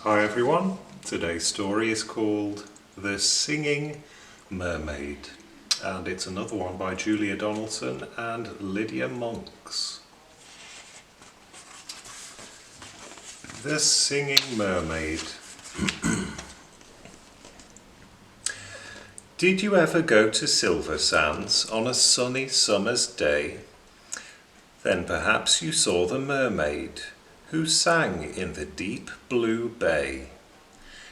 Hi everyone, today's story is called The Singing Mermaid, and it's another one by Julia Donaldson and Lydia Monks. The Singing Mermaid. Did you ever go to Silver Sands on a sunny summer's day? Then perhaps you saw the mermaid, who sang in the deep blue bay.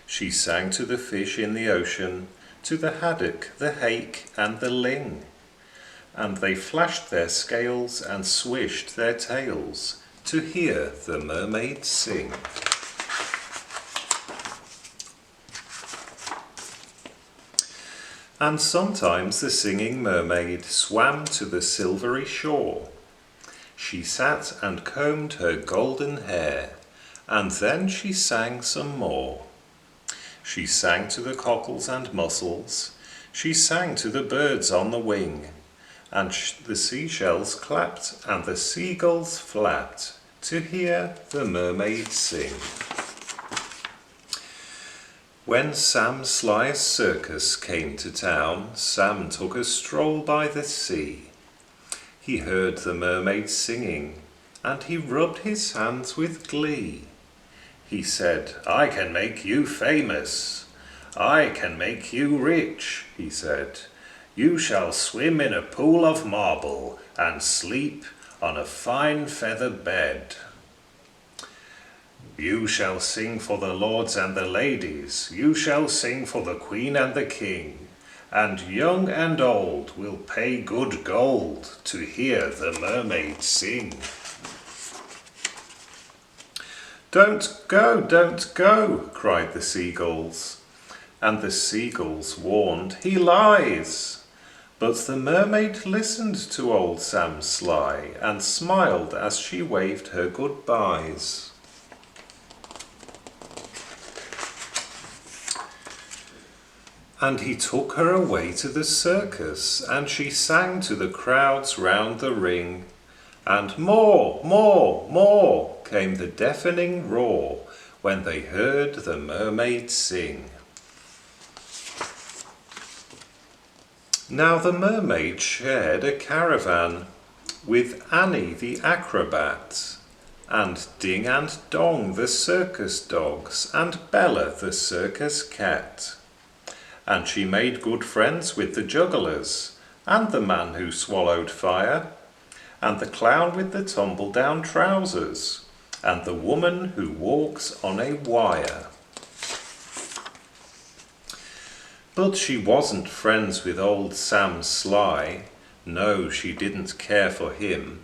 She sang to the fish in the ocean, to the haddock, the hake, and the ling, and they flashed their scales and swished their tails to hear the mermaid sing. And sometimes the singing mermaid swam to the silvery shore. She sat and combed her golden hair, and then she sang some more. She sang to the cockles and mussels, she sang to the birds on the wing, and the seashells clapped and the seagulls flapped to hear the mermaid sing. When Sam Sly's circus came to town, Sam took a stroll by the sea. He heard the mermaid singing, and he rubbed his hands with glee. He said, "I can make you famous. I can make you rich," he said. "You shall swim in a pool of marble and sleep on a fine feather bed. You shall sing for the lords and the ladies. You shall sing for the queen and the king. And young and old will pay good gold to hear the mermaid sing." "Don't go," cried the seagulls. And the seagulls warned, "He lies." But the mermaid listened to old Sam Sly and smiled as she waved her goodbyes. And he took her away to the circus, and she sang to the crowds round the ring. And more, more, more came the deafening roar when they heard the mermaid sing. Now the mermaid shared a caravan with Annie the acrobat, and Ding and Dong the circus dogs, and Bella the circus cat. And she made good friends with the jugglers, and the man who swallowed fire, and the clown with the tumble-down trousers, and the woman who walks on a wire. But she wasn't friends with old Sam Sly. No, she didn't care for him,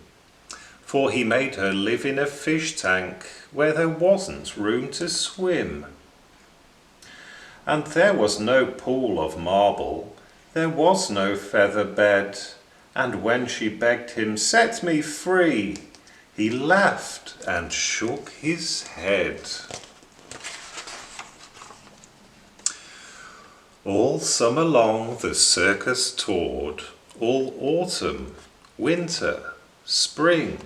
for he made her live in a fish tank where there wasn't room to swim. And there was no pool of marble, there was no feather bed, and when she begged him, "Set me free," he laughed and shook his head. All summer long the circus toured, all autumn, winter, spring,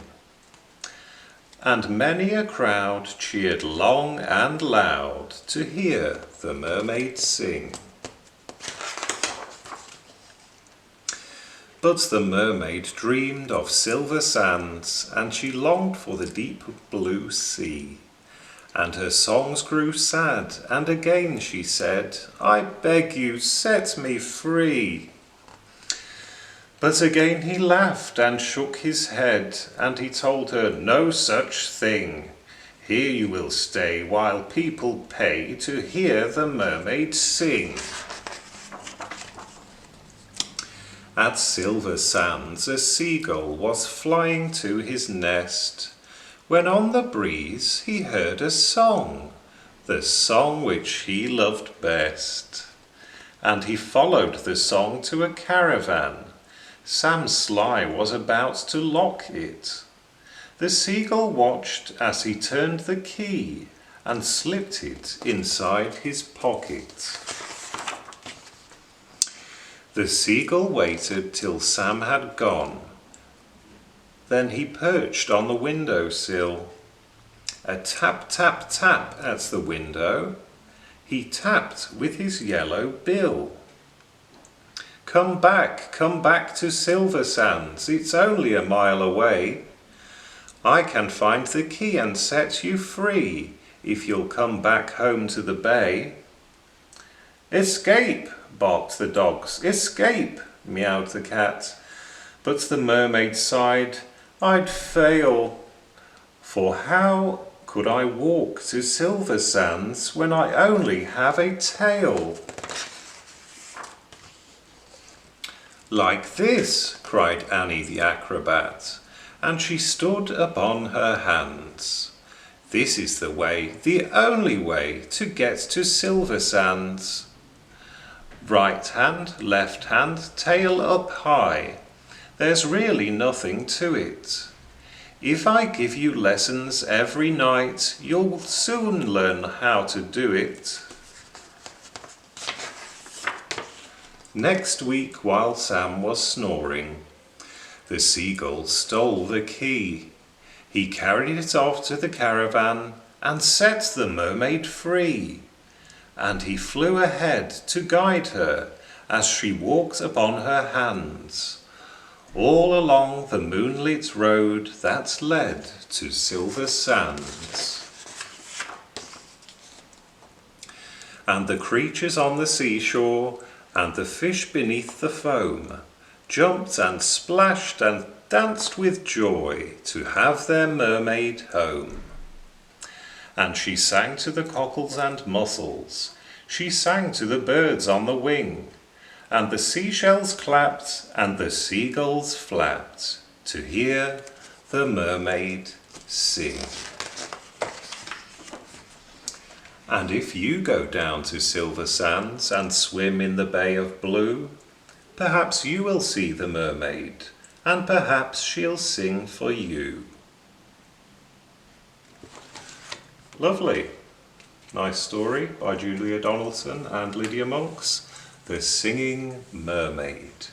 and many a crowd cheered long and loud to hear the mermaid sing. But the mermaid dreamed of silver sands, and she longed for the deep blue sea. And her songs grew sad, and again she said, "I beg you, set me free." But again he laughed and shook his head, and he told her, "No such thing. Here you will stay while people pay to hear the mermaid sing." At Silver Sands a seagull was flying to his nest, when on the breeze he heard a song, the song which he loved best. And he followed the song to a caravan. Sam Sly was about to lock it. The seagull watched as he turned the key and slipped it inside his pocket. The seagull waited till Sam had gone. Then he perched on the windowsill. A tap, tap, tap at the window. He tapped with his yellow bill. Come back to Silver Sands, it's only a mile away. I can find the key and set you free, if you'll come back home to the bay. Escape, barked the dogs, escape, meowed the cat. But the mermaid sighed, I'd fail, for how could I walk to Silver Sands when I only have a tail? Like this, cried Annie the acrobat, and she stood upon her hands. This is the way, the only way, to get to Silver Sands. Right hand, left hand, tail up high. There's really nothing to it. If I give you lessons every night, you'll soon learn how to do it. Next week, while Sam was snoring, the seagull stole the key. He carried it off to the caravan and set the mermaid free. And he flew ahead to guide her as she walked upon her hands, all along the moonlit road that led to Silver Sands. And the creatures on the seashore and the fish beneath the foam jumped and splashed and danced with joy to have their mermaid home. And she sang to the cockles and mussels, she sang to the birds on the wing, and the seashells clapped and the seagulls flapped to hear the mermaid sing. And if you go down to Silver Sands and swim in the Bay of Blue, perhaps you will see the mermaid, and perhaps she'll sing for you. Lovely. Nice story by Julia Donaldson and Lydia Monks, The Singing Mermaid.